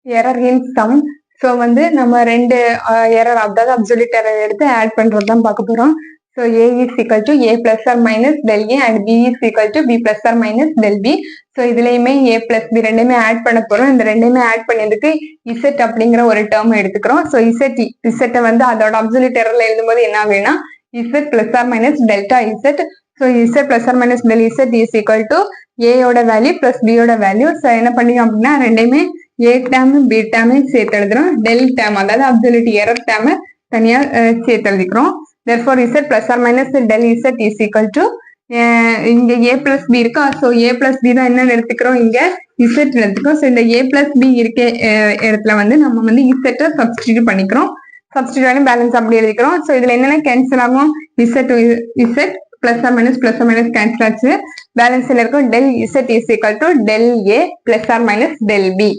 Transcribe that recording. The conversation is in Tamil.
Error in some. ஸோ வந்து நம்ம ரெண்டு எரர், அதாவது அப்சல்யூட் எரர் எடுத்து ஆட் பண்றது தான் பார்க்க போறோம். So a is equal to a plus or minus del a and b is equal to b plus or minus del b. So இதுலயுமே a பிளஸ் b ரெண்டுமே ஆட் பண்ண போறோம். இந்த ரெண்டுமே ஆட் பண்ணதுக்கு z அப்படிங்கிற ஒரு டேர்ம் எடுத்துக்கிறோம். ஸோ z வந்து அதோட அப்சல்யூட் எரர்ல எழுதும்போது என்ன ஆகுதுன்னா z plus or minus delta z. So z plus or minus del z is equal to a யோட வேல்யூ பிளஸ் b யோட வேல்யூ. ஸோ என்ன பண்ணீங்க அப்படின்னா ரெண்டையுமே a டேர்ம் b டேர்ம் சேர்த்து எழுதுறோம். டெல் டேர்ம் அதாவது அப்சல்யூட் எரர் டேர்ம் தனியா சேர்த்து எழுதிக்கிறோம். therefore z plus or minus del z is equal to இங்க a plus b இருக்கா. ஸோ a plus b தான் என்ன எடுத்துக்கிறோம், இங்க z எடுத்துக்கிறோம். ஸோ இந்த a plus b இருக்க இடத்துல வந்து நம்ம வந்து z சப்ஸ்டிடியூட் பண்ணிக்கிறோம். சப்ஸ்டிடியூட் பண்ணி பேலன்ஸ் அப்படி எழுதிக்கிறோம். ஸோ இதுல என்னென்ன கேன்சல் ஆகும், z plus or minus cancel ஆச்சு. பேலன்ஸ்ல இருக்கும் del z is equal to del a plus or minus del b.